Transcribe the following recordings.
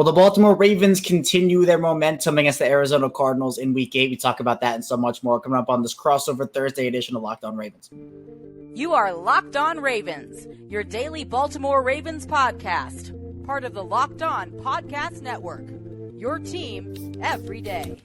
Well, the Baltimore Ravens continue their momentum against the Arizona Cardinals in Week 8. We talk about that and so much more coming up on this crossover Thursday edition of Locked On Ravens. You are Locked On Ravens, your daily Baltimore Ravens podcast. Part of the Locked On Podcast Network, your team every day.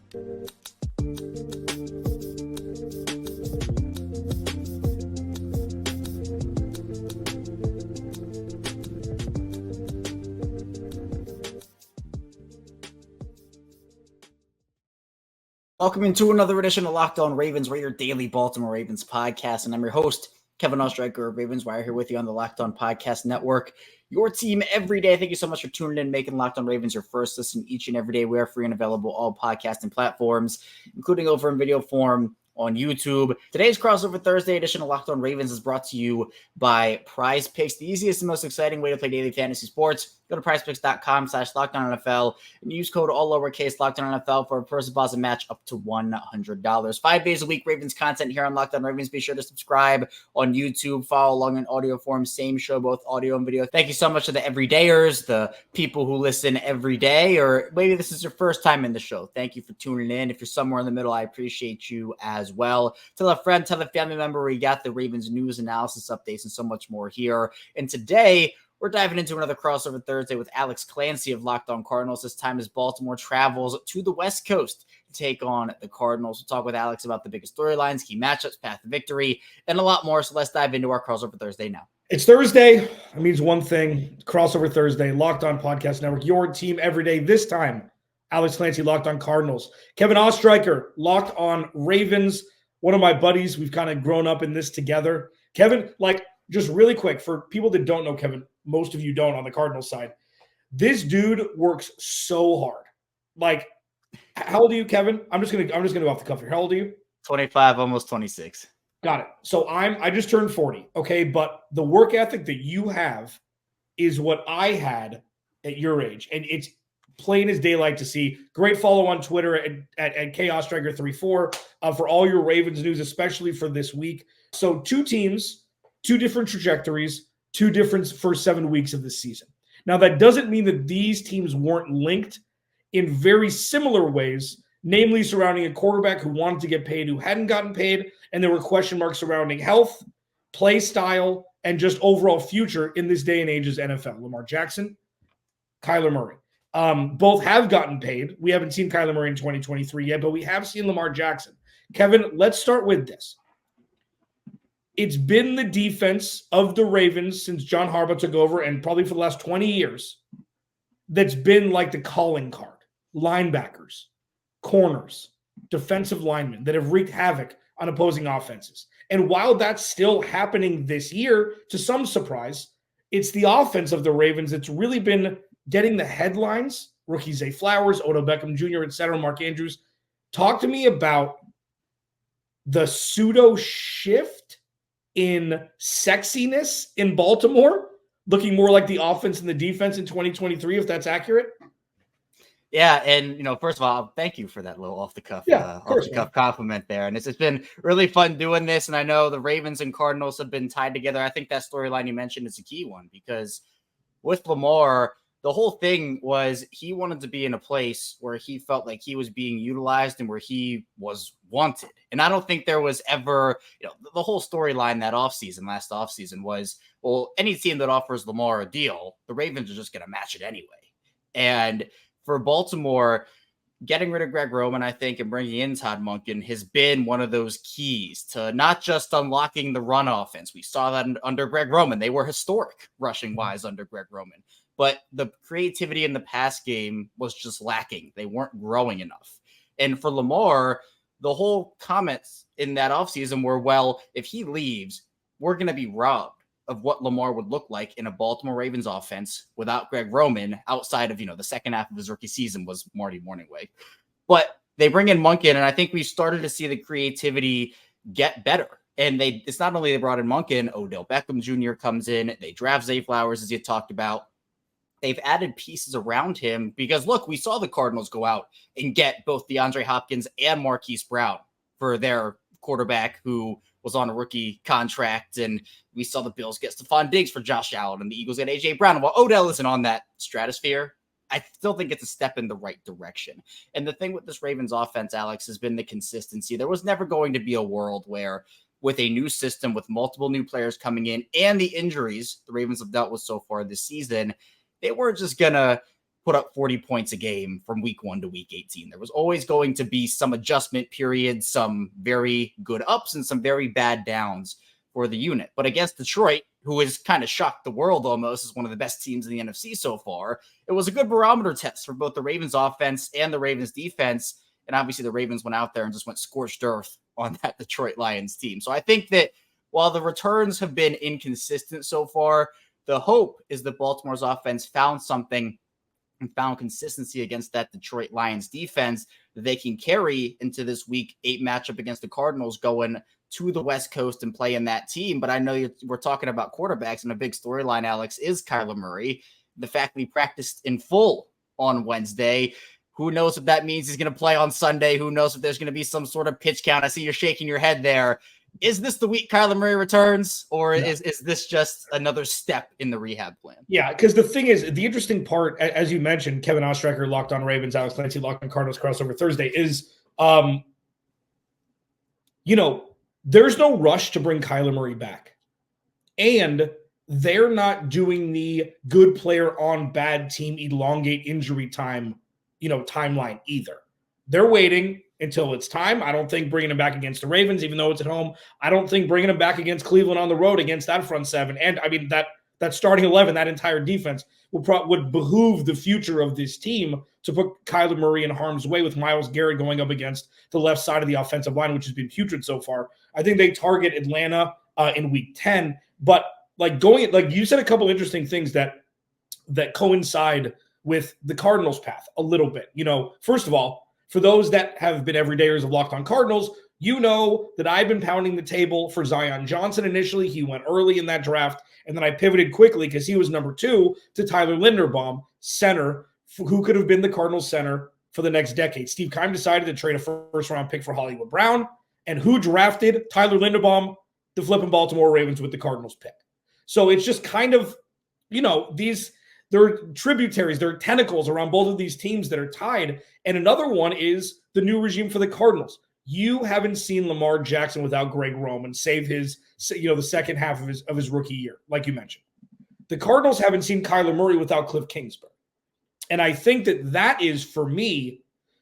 Welcome into another edition of Locked On Ravens. We're your daily Baltimore Ravens podcast, and I'm your host, Kevin Ostreicher of Ravens Wire, here with you on the Locked On Podcast Network, your team every day. Thank you so much for tuning in, making Locked On Ravens your first listen each and every day. We are free and available all podcasting platforms, including over in video form on YouTube. Today's crossover Thursday edition of Locked On Ravens is brought to you by PrizePicks, the easiest and most exciting way to play daily fantasy sports. Go to prizepicks.com/LockedOnNFL and use code all lowercase LockedOnNFL for a first deposit match up to $100. 5 days a week, Ravens content here on Locked On Ravens. Be sure to subscribe on YouTube, follow along in audio form, same show, both audio and video. Thank you so much to the everydayers, the people who listen every day, or maybe this is your first time in the show. Thank you for tuning in. If you're somewhere in the middle, I appreciate you as well. Tell a friend, tell a family member we got the Ravens news, analysis, updates, and so much more here. And today, we're diving into another crossover Thursday with Alex Clancy of Locked On Cardinals. This time as Baltimore travels to the West Coast to take on the Cardinals. We'll talk with Alex about the biggest storylines, key matchups, path to victory, and a lot more. So let's dive into our crossover Thursday now. It's Thursday. It means one thing. Crossover Thursday, Locked On Podcast Network, your team every day. This time, Alex Clancy, Locked On Cardinals. Kevin Ostreicher, Locked On Ravens. One of my buddies. We've kind of grown up in this together. Kevin, just really quick, for people that don't know Kevin, most of you don't on the Cardinals side, this dude works so hard. How old are you, Kevin? I'm just gonna go off the cuff here. How old are you? 25, almost 26. Got it. So I just turned 40. Okay, but the work ethic that you have is what I had at your age, and it's plain as daylight to see. Great follow on Twitter at KOStrike34 for all your Ravens news, especially for this week. So two teams, two different trajectories, two different first 7 weeks of the season. Now, that doesn't mean that these teams weren't linked in very similar ways, namely surrounding a quarterback who wanted to get paid, who hadn't gotten paid, and there were question marks surrounding health, play style, and just overall future in this day and age's NFL. Lamar Jackson, Kyler Murray. Both have gotten paid. We haven't seen Kyler Murray in 2023 yet, but we have seen Lamar Jackson. Kevin, let's start with this. It's been the defense of the Ravens since John Harbaugh took over, and probably for the last 20 years, that's been like the calling card. Linebackers, corners, defensive linemen that have wreaked havoc on opposing offenses. And while that's still happening this year, to some surprise, it's the offense of the Ravens that's really been getting the headlines. Rookie Zay Flowers, Odell Beckham Jr., etc., Mark Andrews. Talk to me about the pseudo shift in sexiness in Baltimore, looking more like the offense and the defense in 2023, if that's accurate. Yeah, and first of all, thank you for that little off the cuff compliment there. And it's been really fun doing this. And I know the Ravens and Cardinals have been tied together. I think that storyline you mentioned is a key one, because with Lamar, the whole thing was he wanted to be in a place where he felt like he was being utilized and where he was wanted. And I don't think there was ever, the whole storyline last offseason was, well, any team that offers Lamar a deal, the Ravens are just going to match it anyway. And for Baltimore, getting rid of Greg Roman, I think, and bringing in Todd Monken has been one of those keys to not just unlocking the run offense. We saw that under Greg Roman. They were historic rushing-wise under Greg Roman. But the creativity in the pass game was just lacking. They weren't growing enough. And for Lamar, the whole comments in that offseason were, well, if he leaves, we're going to be robbed of what Lamar would look like in a Baltimore Ravens offense without Greg Roman, outside of, the second half of his rookie season was Marty Morningway. But they bring in Monken, and I think we started to see the creativity get better. And it's not only they brought in Monken, Odell Beckham Jr. comes in, they draft Zay Flowers, as you talked about. They've added pieces around him because, look, we saw the Cardinals go out and get both DeAndre Hopkins and Marquise Brown for their quarterback who was on a rookie contract. And we saw the Bills get Stephon Diggs for Josh Allen, and the Eagles get A.J. Brown. While Odell isn't on that stratosphere, I still think it's a step in the right direction. And the thing with this Ravens offense, Alex, has been the consistency. There was never going to be a world where with a new system, with multiple new players coming in and the injuries the Ravens have dealt with so far this season, they weren't just going to put up 40 points a game from week 1 to week 18. There was always going to be some adjustment period, some very good ups and some very bad downs for the unit. But against Detroit, who has kind of shocked the world almost as one of the best teams in the NFC so far, it was a good barometer test for both the Ravens offense and the Ravens defense. And obviously the Ravens went out there and just went scorched earth on that Detroit Lions team. So I think that while the returns have been inconsistent so far, the hope is that Baltimore's offense found something and found consistency against that Detroit Lions defense that they can carry into this week 8 matchup against the Cardinals, going to the West Coast and playing that team. But I know we're talking about quarterbacks, and a big storyline, Alex, is Kyler Murray. The fact that he practiced in full on Wednesday. Who knows if that means he's going to play on Sunday? Who knows if there's going to be some sort of pitch count? I see you're shaking your head there. Is this the week Kyler Murray returns, or is this just another step in the rehab plan? Yeah, because the thing is, the interesting part, as you mentioned, Kevin Ostreicher, Locked On Ravens, Alex Clancy, Locked On Cardinals crossover Thursday, is, there's no rush to bring Kyler Murray back. And they're not doing the good player on bad team elongate injury time, timeline either. They're waiting until it's time. I don't think bringing him back against the Ravens, even though it's at home, I don't think bringing him back against Cleveland on the road against that front seven, and I mean that starting 11, that entire defense would behoove the future of this team to put Kyler Murray in harm's way with Myles Garrett going up against the left side of the offensive line, which has been putrid so far. I think they target Atlanta in week 10, but you said a couple interesting things that coincide with the Cardinals' path a little bit. First of all, for those that have been everydayers of Locked On Cardinals, you know that I've been pounding the table for Zion Johnson initially. He went early in that draft, and then I pivoted quickly because he was number 2 to Tyler Linderbaum, center, who could have been the Cardinals center for the next decade. Steve Keim decided to trade a first-round pick for Hollywood Brown, and who drafted Tyler Linderbaum? The flipping Baltimore Ravens with the Cardinals pick. So it's just kind of, there are tributaries, there are tentacles around both of these teams that are tied. And another one is the new regime for the Cardinals. You haven't seen Lamar Jackson without Greg Roman save his, the second half of his rookie year, like you mentioned. The Cardinals haven't seen Kyler Murray without Cliff Kingsbury. And I think that is, for me,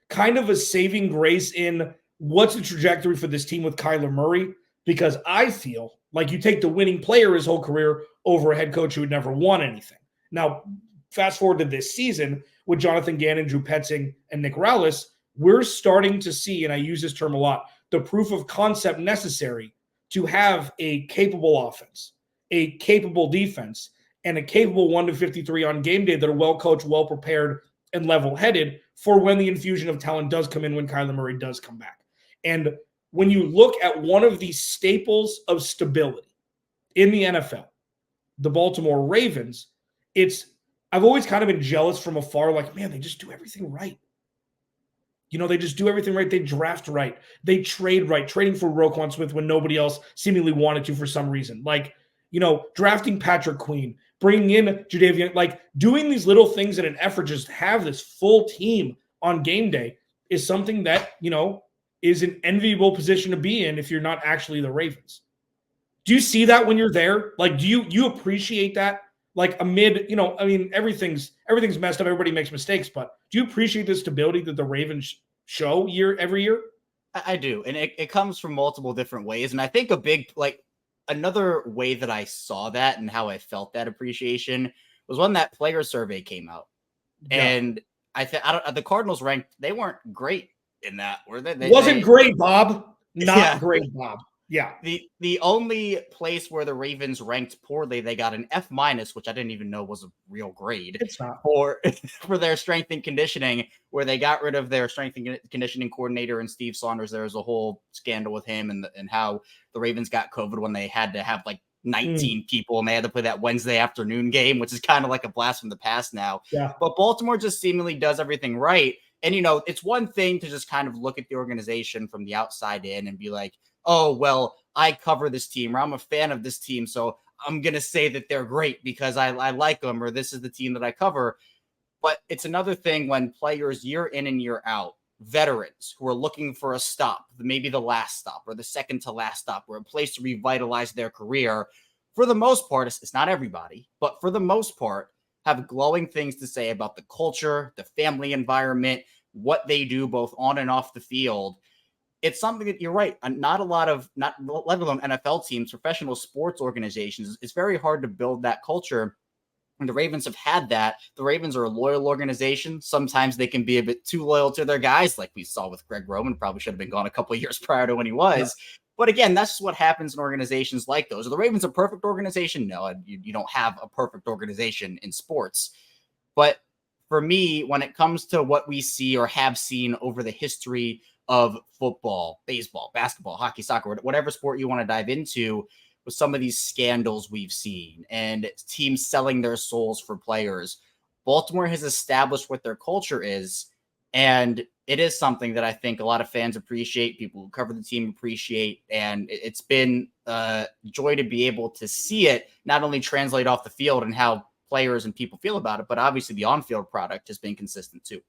kind of a saving grace in what's the trajectory for this team with Kyler Murray, because I feel like you take the winning player his whole career over a head coach who had never won anything. Now, fast forward to this season with Jonathan Gannon, Drew Petzing, and Nick Rallis, we're starting to see, and I use this term a lot, the proof of concept necessary to have a capable offense, a capable defense, and a capable 1-53 on game day that are well-coached, well-prepared, and level-headed for when the infusion of talent does come in, when Kyler Murray does come back. And when you look at one of the staples of stability in the NFL, the Baltimore Ravens, I've always kind of been jealous from afar, like, man, they just do everything right. They just do everything right. They draft right. They trade right, trading for Roquan Smith when nobody else seemingly wanted to for some reason. Drafting Patrick Queen, bringing in Jadeveon, doing these little things in an effort just to have this full team on game day is something that, is an enviable position to be in if you're not actually the Ravens. Do you see that when you're there? Do you appreciate that? Amid, everything's messed up. Everybody makes mistakes, but do you appreciate the stability that the Ravens show every year? I do. And it comes from multiple different ways. And I think another way that I saw that and how I felt that appreciation was when that player survey came out. Yeah. And the Cardinals they weren't great in that, were they? Wasn't great, Bob. Not great, Bob. Yeah. The only place where the Ravens ranked poorly, they got an F-, which I didn't even know was a real grade. It's not. For their strength and conditioning, where they got rid of their strength and conditioning coordinator and Steve Saunders. There was a whole scandal with him and how the Ravens got COVID when they had to have 19 people and they had to play that Wednesday afternoon game, which is kind of like a blast from the past now. Yeah. But Baltimore just seemingly does everything right. And, it's one thing to just kind of look at the organization from the outside in and be like, oh, well, I cover this team, or I'm a fan of this team, so I'm going to say that they're great because I like them, or this is the team that I cover. But it's another thing when players year in and year out, veterans who are looking for a stop, maybe the last stop or the second to last stop, or a place to revitalize their career. For the most part, it's not everybody, but for the most part, have glowing things to say about the culture, the family environment, what they do both on and off the field. It's something that you're right. Not a lot of, not let alone NFL teams, professional sports organizations. It's very hard to build that culture. And the Ravens have had that. The Ravens are a loyal organization. Sometimes they can be a bit too loyal to their guys, like we saw with Greg Roman. Probably should have been gone a couple of years prior to when he was. Yeah. But again, that's what happens in organizations like those. Are the Ravens a perfect organization? No, you don't have a perfect organization in sports. But for me, when it comes to what we see or have seen over the history of football, baseball, basketball, hockey, soccer, whatever sport you want to dive into, with some of these scandals we've seen and teams selling their souls for players, Baltimore has established what their culture is. And it is something that I think a lot of fans appreciate, people who cover the team appreciate. And it's been a joy to be able to see it not only translate off the field and how players and people feel about it, but obviously the on-field product has been consistent too.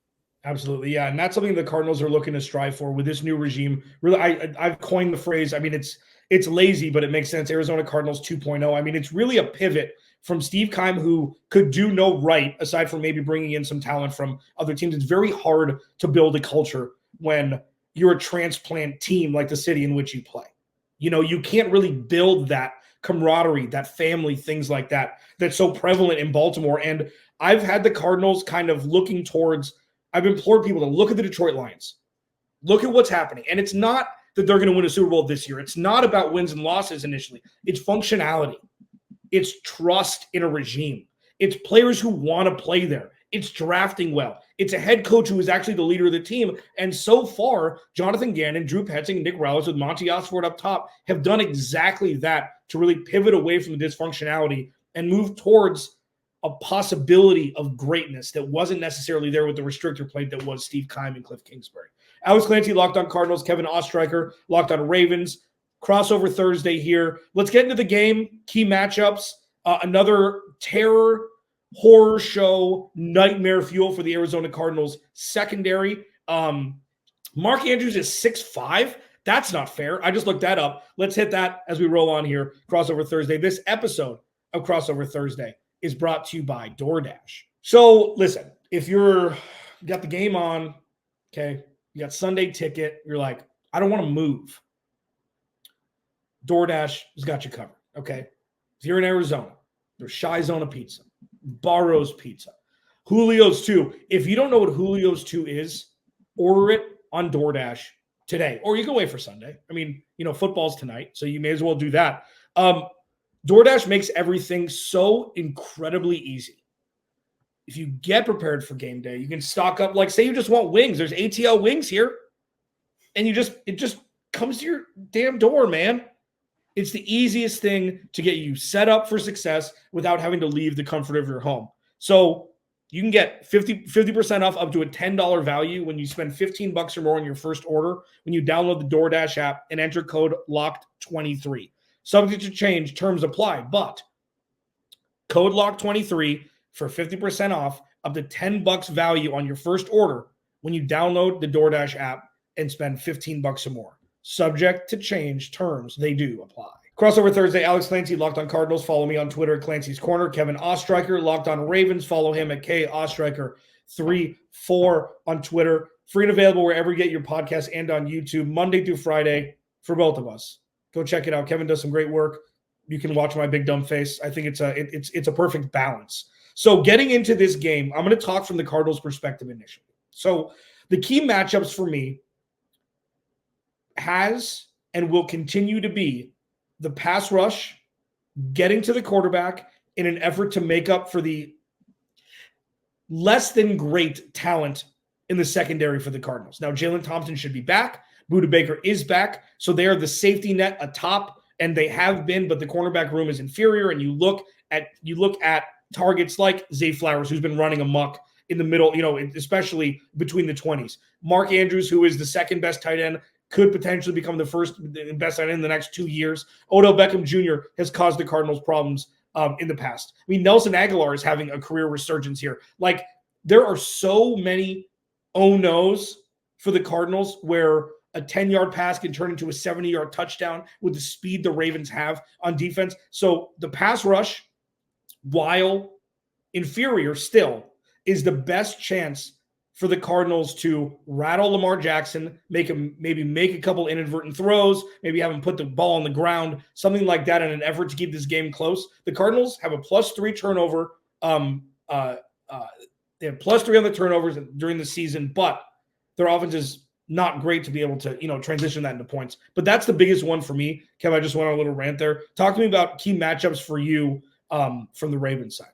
Absolutely. Yeah. And that's something the Cardinals are looking to strive for with this new regime. Really, I've coined the phrase. I mean, it's lazy, but it makes sense. Arizona Cardinals 2.0. I mean, it's really a pivot from Steve Keim, who could do no right aside from maybe bringing in some talent from other teams. It's very hard to build a culture when you're a transplant team like the city in which you play. You know, you can't really build that camaraderie, that family, things like that, that's so prevalent in Baltimore. And I've had the Cardinals kind of looking towards, I've implored people to look at the Detroit Lions, look at what's happening. And it's not that they're going to win a Super Bowl this year. It's not about wins and losses initially. It's functionality. It's trust in a regime. It's players who want to play there. It's drafting well. It's a head coach who is actually the leader of the team. And so far, Jonathan Gannon, Drew Petzing, and Nick Rallis with Monty Osford up top have done exactly that to really pivot away from the dysfunctionality and move towards a possibility of greatness that wasn't necessarily there with the restrictor plate that was Steve Keim and Cliff Kingsbury. Alex Clancy, Locked On Cardinals. Kevin Ostreicher, Locked On Ravens. Crossover Thursday here. Let's get into the game. Key matchups. Another terror, horror show, nightmare fuel for the Arizona Cardinals secondary. Mark Andrews is 6'5". That's not fair. I just looked that up. Let's hit that as we roll on here. Crossover Thursday. This episode of Crossover Thursday is brought to you by DoorDash. So listen, if you got the game on, okay, you got Sunday ticket, you're like, I don't want to move. DoorDash has got you covered, okay? If you're in Arizona, there's Shy Zona Pizza, Barro's Pizza, Julio's 2. If you don't know what Julio's 2 is, order it on DoorDash today. Or you can wait for Sunday. I mean, you know, football's tonight, so you may as well do that. DoorDash makes everything so incredibly easy. If you get prepared for game day, you can stock up. Like, say you just want wings. There's ATL wings here. And it just comes to your damn door, man. It's the easiest thing to get you set up for success without having to leave the comfort of your home. So you can get 50% off up to a $10 value when you spend $15 or more on your first order when you download the DoorDash app and enter code LOCKED23. Subject to change, terms apply, but code LOCKED23 for 50% off up to $10 value on your first order when you download the DoorDash app and spend $15 or more. Subject to change, terms, they do apply. Crossover Thursday, Alex Clancy, Locked On Cardinals. Follow me on Twitter at Clancy's Corner. Kevin Ostreicher, Locked On Ravens. Follow him at KOstreicher34 on Twitter. Free and available wherever you get your podcasts and on YouTube, Monday through Friday for both of us. Go check it out. Kevin does some great work. You can watch my big dumb face. I think it's a perfect balance. So getting into this game, I'm going to talk from the Cardinals' perspective initially. So the key matchups for me has and will continue to be the pass rush, getting to the quarterback in an effort to make up for the less than great talent in the secondary for the Cardinals. Now, Jalen Thompson should be back. Budda Baker is back. So they are the safety net atop, and they have been, but the cornerback room is inferior. And you look at targets like Zay Flowers, who's been running amok in the middle, you know, especially between the 20s. Mark Andrews, who is the second best tight end, could potentially become the first best tight end in the next 2 years. Odell Beckham Jr. has caused the Cardinals problems in the past. I mean, Nelson Aguilar is having a career resurgence here. Like, there are so many oh no's for the Cardinals where a 10-yard pass can turn into a 70-yard touchdown with the speed the Ravens have on defense. So the pass rush, while inferior still, is the best chance for the Cardinals to rattle Lamar Jackson, maybe make a couple inadvertent throws, maybe have him put the ball on the ground, something like that in an effort to keep this game close. The Cardinals have a +3 turnover. They have +3 on the turnovers during the season, but their offense is not great to be able to, transition that into points. But that's the biggest one for me. Kev, I just went on a little rant there. Talk to me about key matchups for you from the Ravens side.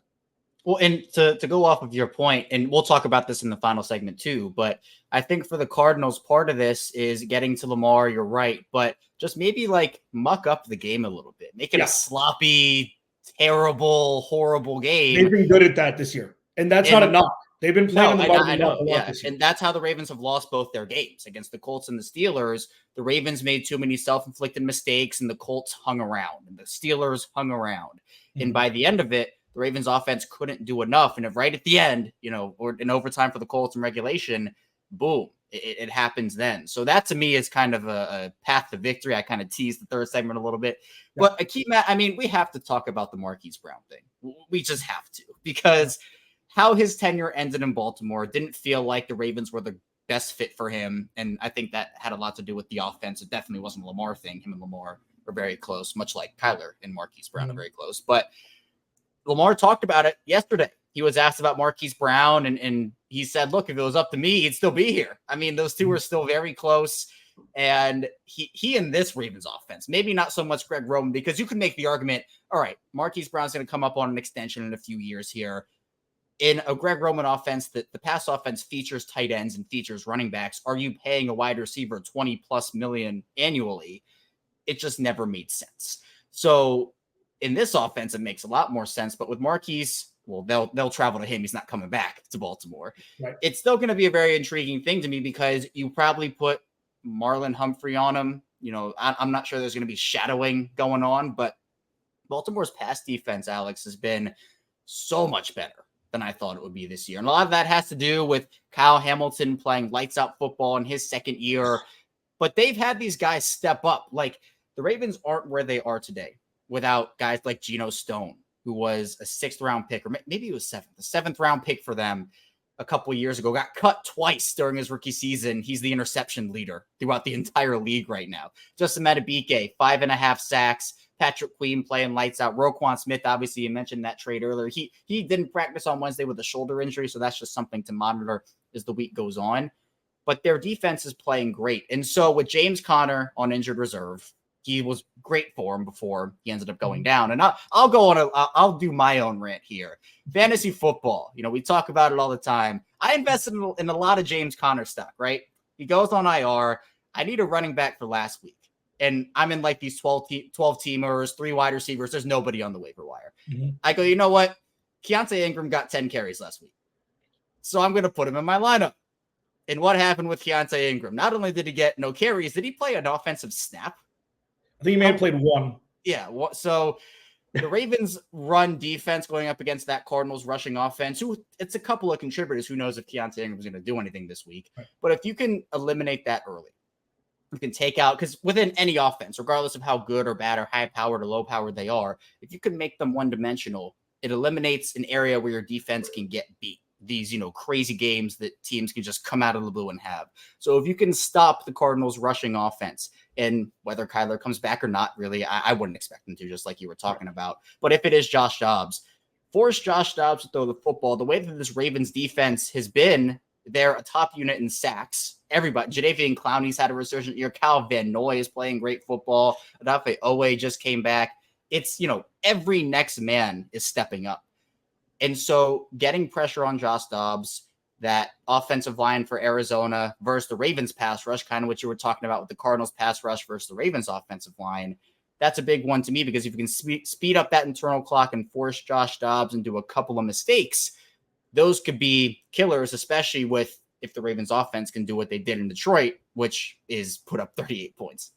Well, and to go off of your point, and we'll talk about this in the final segment too, but I think for the Cardinals, part of this is getting to Lamar, you're right, but just maybe muck up the game a little bit. Make it a sloppy, terrible, horrible game. They've been good at that this year, and that's not a knock. They've been playing on the bottom a lot this year. And that's how the Ravens have lost both their games. Against the Colts and the Steelers, the Ravens made too many self-inflicted mistakes, and the Colts hung around, and the Steelers hung around. Mm-hmm. And by the end of it, the Ravens offense couldn't do enough. And right at the end, or in overtime for the Colts in regulation, boom, it happens then. So that to me is kind of a path to victory. I kind of teased the third segment a little bit. Yeah. But we have to talk about the Marquise Brown thing. We just have to, because how his tenure ended in Baltimore didn't feel like the Ravens were the best fit for him. And I think that had a lot to do with the offense. It definitely wasn't a Lamar thing. Him and Lamar were very close, much like Kyler and Marquise Brown are very close. But Lamar talked about it yesterday. He was asked about Marquise Brown, and he said, look, if it was up to me, he'd still be here. I mean, those two are still very close. And he in this Ravens offense, maybe not so much Greg Roman, because you can make the argument, all right, Marquise Brown's going to come up on an extension in a few years here. In a Greg Roman offense, the pass offense features tight ends and features running backs. Are you paying a wide receiver $20+ million annually? It just never made sense. So in this offense, it makes a lot more sense. But with Marquise, well, they'll travel to him. He's not coming back to Baltimore. Right. It's still going to be a very intriguing thing to me, because you probably put Marlon Humphrey on him. I'm not sure there's going to be shadowing going on, but Baltimore's pass defense, Alex, has been so much better than I thought it would be this year. And a lot of that has to do with Kyle Hamilton playing lights out football in his second year. But they've had these guys step up. Like, the Ravens aren't where they are today without guys like Geno Stone, who was a 6th-round pick, or maybe it was the 7th-round pick for them a couple of years ago, got cut twice during his rookie season. He's the interception leader throughout the entire league right now. Justin Madubuike, 5.5 sacks. Patrick Queen playing lights out. Roquan Smith, obviously, you mentioned that trade earlier. He didn't practice on Wednesday with a shoulder injury, so that's just something to monitor as the week goes on. But their defense is playing great. And so with James Conner on injured reserve, he was great for him before he ended up going down. And I'll do my own rant here. Fantasy football, we talk about it all the time. I invested in a lot of James Conner stock, right? He goes on IR. I need a running back for last week. And I'm in these 12 teamers, 3 wide receivers. There's nobody on the waiver wire. Mm-hmm. I go, you know what? Keontae Ingram got 10 carries last week. So I'm going to put him in my lineup. And what happened with Keontae Ingram? Not only did he get no carries, did he play an offensive snap? I think he may have played one. Yeah. So the Ravens run defense going up against that Cardinals rushing offense, it's a couple of contributors. Who knows if Keontae Ingram is going to do anything this week. Right. But if you can eliminate that early, you can take out, because within any offense, regardless of how good or bad or high powered or low powered they are, if you can make them one dimensional, it eliminates an area where your defense can get beat. These, crazy games that teams can just come out of the blue and have. So if you can stop the Cardinals rushing offense, and whether Kyler comes back or not, really, I wouldn't expect him to, just like you were talking about. But if it is Josh Dobbs, force Josh Dobbs to throw the football. The way that this Ravens defense has been, they're a top unit in sacks. Everybody, Jadeveon Clowney's had a resurgent year. Kyle Van Noy is playing great football. Odafe Owe just came back. It's, every next man is stepping up. And so getting pressure on Josh Dobbs, that offensive line for Arizona versus the Ravens pass rush, kind of what you were talking about with the Cardinals pass rush versus the Ravens offensive line, that's a big one to me, because if you can speed up that internal clock and force Josh Dobbs into a couple of mistakes, those could be killers, especially if the Ravens offense can do what they did in Detroit, which is put up 38 points.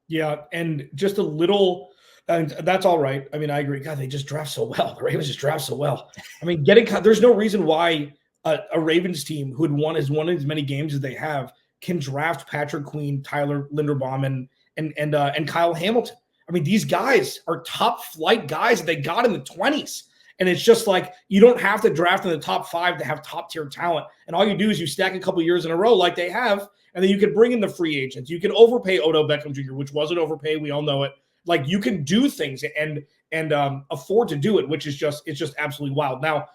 Yeah, and just a little... And that's all right. I mean, I agree. God, they just draft so well. The Ravens just draft so well. I mean, there's no reason why a Ravens team who has won as many games as they have can draft Patrick Queen, Tyler Linderbaum, and Kyle Hamilton. I mean, these guys are top flight guys that they got in the 20s. And it's just like, you don't have to draft in the top 5 to have top tier talent. And all you do is you stack a couple years in a row like they have, and then you can bring in the free agents. You can overpay Odell Beckham Jr., which was an overpay. We all know it. Like, you can do things and afford to do it, which is just absolutely wild. Now,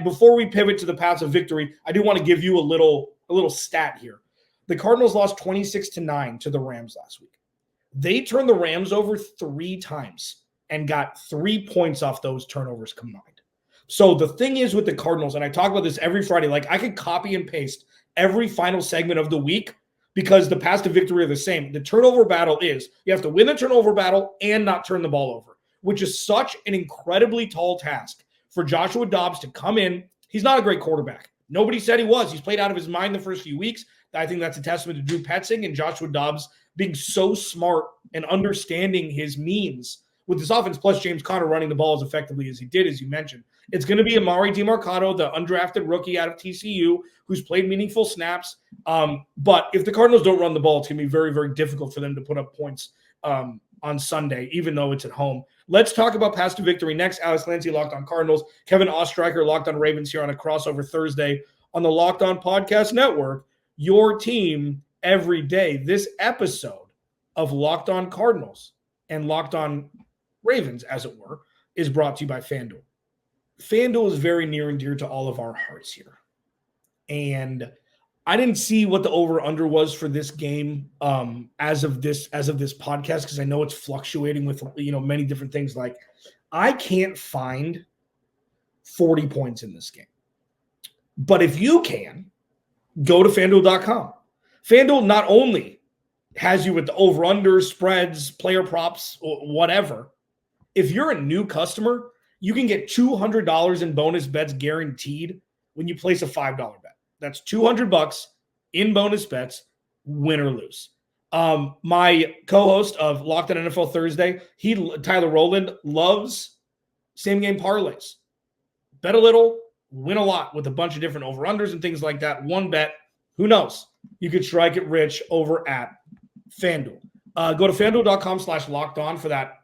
before we pivot to the paths of victory, I do want to give you a little stat here. The Cardinals lost 26-9 to the Rams last week. They turned the Rams over 3 times and got 3 points off those turnovers combined. So the thing is with the Cardinals, and I talk about this every Friday, like I could copy and paste every final segment of the week because the paths to victory are the same. The turnover battle is you have to win the turnover battle and not turn the ball over, which is such an incredibly tall task for Joshua Dobbs to come in. He's not a great quarterback. Nobody said he was. He's played out of his mind the first few weeks. I think that's a testament to Drew Petzing and Joshua Dobbs being so smart and understanding his means with this offense, plus James Conner running the ball as effectively as he did, as you mentioned. It's going to be Amari DeMarcado, the undrafted rookie out of TCU, who's played meaningful snaps. But if the Cardinals don't run the ball, it's going to be very, very difficult for them to put up points on Sunday, even though it's at home. Let's talk about paths to victory next. Alex Clancy, Locked On Cardinals. Kevin Ostreicher, Locked On Ravens here on a crossover Thursday on the Locked On Podcast Network. Your team every day. This episode of Locked On Cardinals and Locked On Ravens, as it were, is brought to you by FanDuel. FanDuel is very near and dear to all of our hearts here. And I didn't see what the over-under was for this game as of this podcast, because I know it's fluctuating with many different things. Like, I can't find 40 points in this game. But if you can, go to FanDuel.com. FanDuel not only has you with the over-under, spreads, player props, whatever. If you're a new customer, you can get $200 in bonus bets guaranteed when you place a $5 bet. That's $200 in bonus bets, win or lose. My co-host of Locked On NFL Thursday, Tyler Rowland, loves same-game parlays. Bet a little, win a lot with a bunch of different over-unders and things like that. One bet, who knows? You could strike it rich over at FanDuel. Go to FanDuel.com/lockedon for that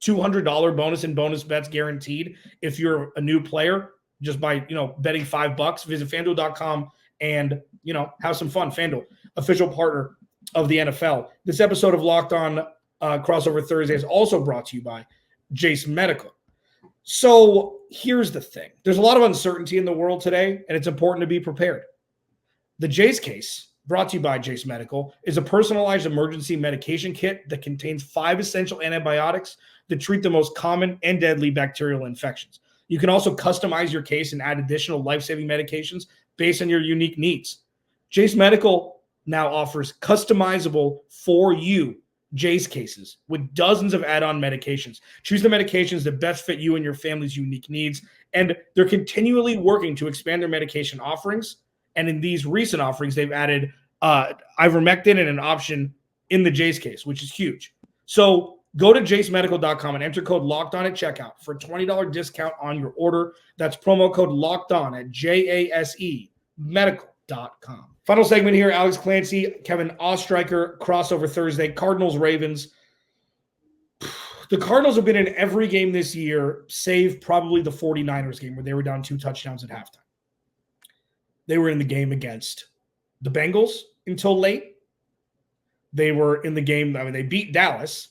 $200 bonus and bonus bets guaranteed. If you're a new player, just by betting $5, visit FanDuel.com and have some fun. FanDuel, official partner of the NFL. This episode of Locked On Crossover Thursday is also brought to you by Jase Medical. So here's the thing. There's a lot of uncertainty in the world today, and it's important to be prepared. The Jase case, brought to you by Jase Medical, is a personalized emergency medication kit that contains 5 essential antibiotics that treat the most common and deadly bacterial infections. You can also customize your case and add additional life-saving medications based on your unique needs. Jase Medical now offers customizable for you Jase cases with dozens of add-on medications. Choose the medications that best fit you and your family's unique needs. And they're continually working to expand their medication offerings. And in these recent offerings, they've added ivermectin and an option in the Jase case, which is huge. So go to jasemedical.com and enter code LOCKEDON at checkout for a $20 discount on your order. That's promo code LOCKEDON at jasemedical.com. Final segment here, Alex Clancy, Kevin Ostreicher, crossover Thursday, Cardinals, Ravens. The Cardinals have been in every game this year, save probably the 49ers game where they were down 2 touchdowns at halftime. They were in the game against the Bengals until late. They were in the game, they beat Dallas.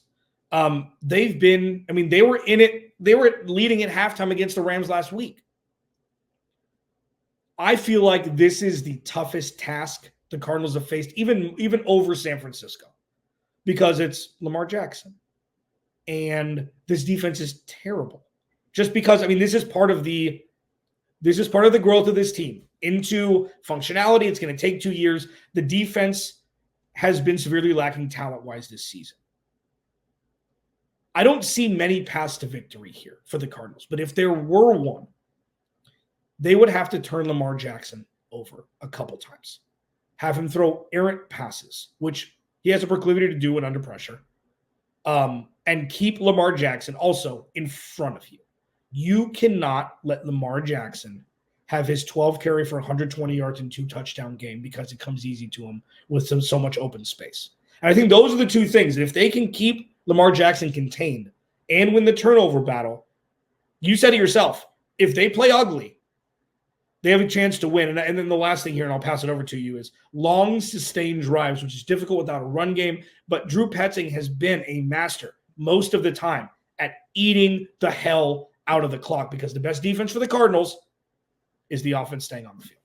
They were in it. They were leading at halftime against the Rams last week. I feel like this is the toughest task the Cardinals have faced, even over San Francisco, because it's Lamar Jackson. And this defense is terrible. Just because, this is part of the growth of this team into functionality. It's going to take 2 years. The defense has been severely lacking talent-wise this season. I don't see many paths to victory here for the Cardinals, but if there were one, they would have to turn Lamar Jackson over a couple times. Have him throw errant passes, which he has a proclivity to do when under pressure, and keep Lamar Jackson also in front of you. You cannot let Lamar Jackson have his 12 carry for 120 yards and 2 touchdown game because it comes easy to him with so much open space. And I think those are the two things. If they can keep Lamar Jackson contained and win the turnover battle, you said it yourself, if they play ugly, they have a chance to win. And then the last thing here, and I'll pass it over to you, is long, sustained drives, which is difficult without a run game. But Drew Petzing has been a master most of the time at eating the hell out of the clock because the best defense for the Cardinals is the offense staying on the field.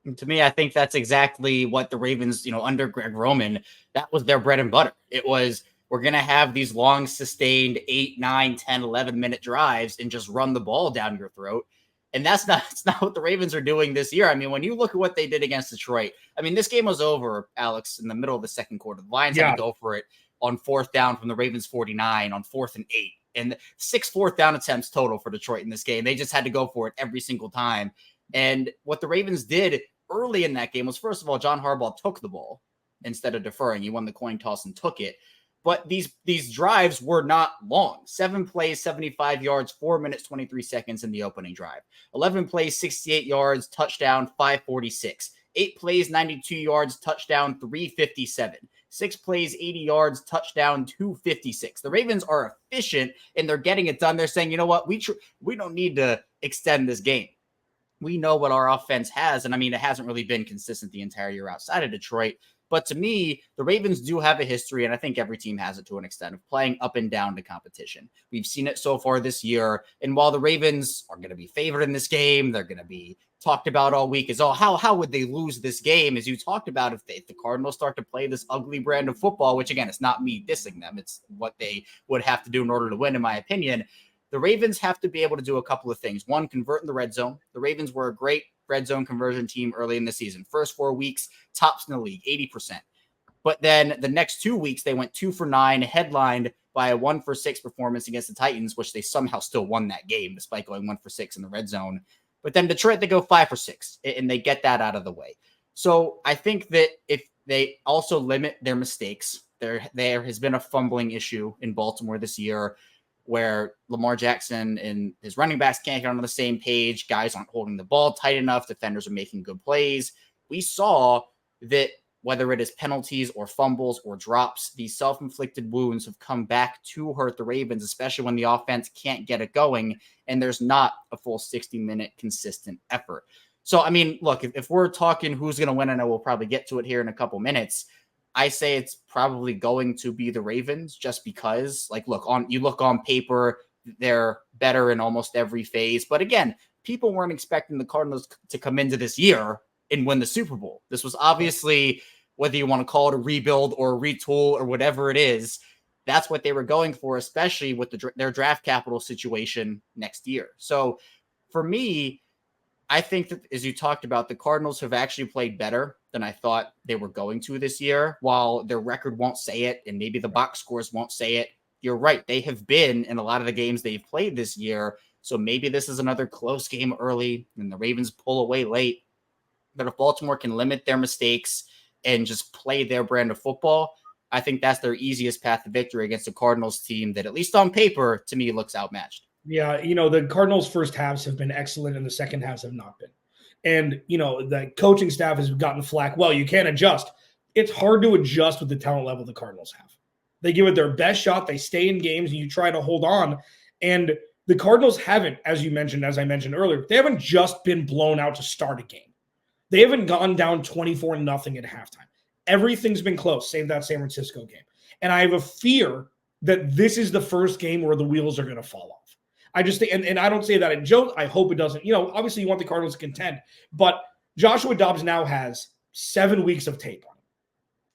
And to me, I think that's exactly what the Ravens, under Greg Roman, that was their bread and butter. It was, we're going to have these long, sustained 8, 9, 10, 11-minute drives and just run the ball down your throat. And that's not what the Ravens are doing this year. I mean, when you look at what they did against Detroit, I mean, this game was over, Alex, in the middle of the second quarter. The Lions had to go for it on 4th down from the Ravens 49 on 4th and 8. And 6 4th down attempts total for Detroit in this game. They just had to go for it every single time. And what the Ravens did early in that game was, first of all, John Harbaugh took the ball instead of deferring. He won the coin toss and took it. But these drives were not long. 7 plays, 75 yards, 4 minutes, 23 seconds in the opening drive. 11 plays, 68 yards, touchdown, 546. 8 plays, 92 yards, touchdown, 357. 6 plays, 80 yards, touchdown, 256. The Ravens are efficient, and they're getting it done. They're saying, you know what, we don't need to extend this game. We know what our offense has, and I mean, it hasn't really been consistent the entire year outside of Detroit. But to me, the Ravens do have a history, and I think every team has it to an extent, of playing up and down to competition. We've seen it so far this year, and while the Ravens are going to be favored in this game, they're going to be talked about all week is, how would they lose this game? As you talked about, if the Cardinals start to play this ugly brand of football, which again, it's not me dissing them, it's what they would have to do in order to win, in my opinion. The Ravens have to be able to do a couple of things. One, convert in the red zone. The Ravens were a great red zone conversion team early in the season. First 4 weeks, tops in the league, 80%. But then the next 2 weeks, they went 2 for 9, headlined by a 1 for 6 performance against the Titans, which they somehow still won that game despite going 1 for 6 in the red zone. But then Detroit, they go 5 for 6, and they get that out of the way. So I think that if they also limit their mistakes, there has been a fumbling issue in Baltimore this year where Lamar Jackson and his running backs can't get on the same page. Guys aren't holding the ball tight enough. Defenders are making good plays. We saw that whether it is penalties or fumbles or drops, these self-inflicted wounds have come back to hurt the Ravens, especially when the offense can't get it going and there's not a full 60-minute consistent effort. So, I mean, look, if we're talking who's going to win, and I will probably get to it here in a couple minutes, I say it's probably going to be the Ravens just because, you look on paper, they're better in almost every phase. But again, people weren't expecting the Cardinals to come into this year and win the Super Bowl. This was obviously, whether you want to call it a rebuild or a retool or whatever it is, that's what they were going for, especially with their draft capital situation next year. So for me, I think that, as you talked about, the Cardinals have actually played better than I thought they were going to this year. While their record won't say it, and maybe the box scores won't say it, you're right. They have been in a lot of the games they've played this year. So maybe this is another close game early and the Ravens pull away late. But if Baltimore can limit their mistakes and just play their brand of football, I think that's their easiest path to victory against a Cardinals team that, at least on paper, to me, looks outmatched. Yeah, the Cardinals' first halves have been excellent and the second halves have not been. And, the coaching staff has gotten flack. Well, you can't adjust. It's hard to adjust with the talent level the Cardinals have. They give it their best shot. They stay in games and you try to hold on. And the Cardinals haven't, as I mentioned earlier, they haven't just been blown out to start a game. They haven't gone down 24-0 at halftime. Everything's been close, save that San Francisco game. And I have a fear that this is the first game where the wheels are going to fall off. I just think, and I don't say that in joke. I hope it doesn't. Obviously you want the Cardinals to contend, but Joshua Dobbs now has 7 weeks of tape on him.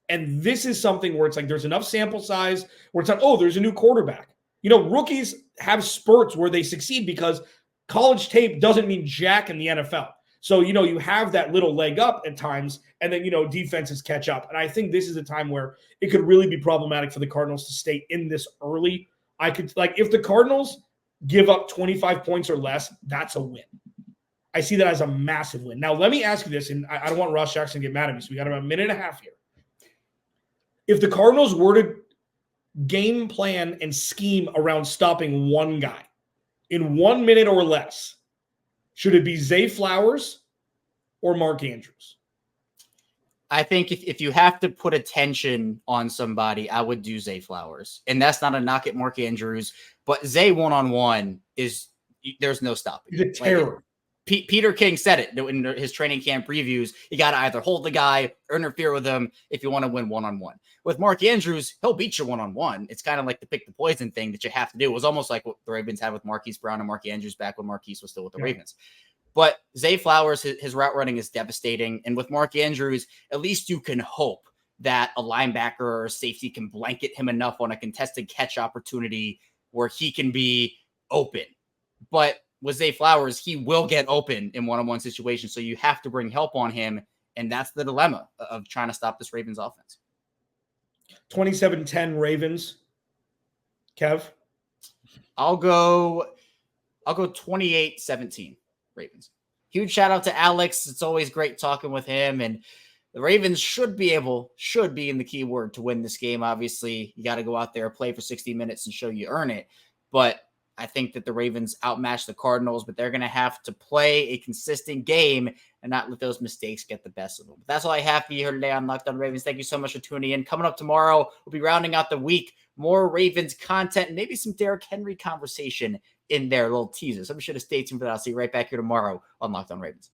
And this is something where it's like there's enough sample size where it's like, oh, there's a new quarterback. Rookies have spurts where they succeed because college tape doesn't mean jack in the NFL. So, you have that little leg up at times, and then, defenses catch up. And I think this is a time where it could really be problematic for the Cardinals to stay in this early. If the Cardinals give up 25 points or less, that's a win. I see that as a massive win. Now, let me ask you this, and I don't want Ross Jackson to get mad at me, so we got about a minute and a half here. If the Cardinals were to game plan and scheme around stopping one guy in 1 minute or less, Should it be Zay Flowers or Mark Andrews? I think if you have to put attention on somebody, I would do Zay Flowers. And that's not a knock at Mark Andrews, but Zay one-on-one there's no stopping. He's a terror. Peter King said it in his training camp previews. You got to either hold the guy or interfere with him if you want to win one-on-one. With Mark Andrews, he'll beat you one-on-one. It's kind of like the pick the poison thing that you have to do. It was almost like what the Ravens had with Marquise Brown and Mark Andrews back when Marquise was still with the Ravens. But Zay Flowers, his route running is devastating. And with Mark Andrews, at least you can hope that a linebacker or a safety can blanket him enough on a contested catch opportunity where he can be open. But with Zay Flowers, he will get open in one-on-one situations. So you have to bring help on him. And that's the dilemma of trying to stop this Ravens offense. 27-10 Ravens. Kev? I'll go 28-17 Ravens. Huge shout out to Alex. It's always great talking with him. And the Ravens should be in the keyword to win this game. Obviously, you got to go out there, play for 60 minutes and show you earn it. But I think that the Ravens outmatch the Cardinals, but they're going to have to play a consistent game and not let those mistakes get the best of them. But that's all I have for you here today on Locked On Ravens. Thank you so much for tuning in. Coming up tomorrow, we'll be rounding out the week. More Ravens content and maybe some Derrick Henry conversation in there, a little teaser. So be sure to stay tuned for that. I'll see you right back here tomorrow on Locked On Ravens.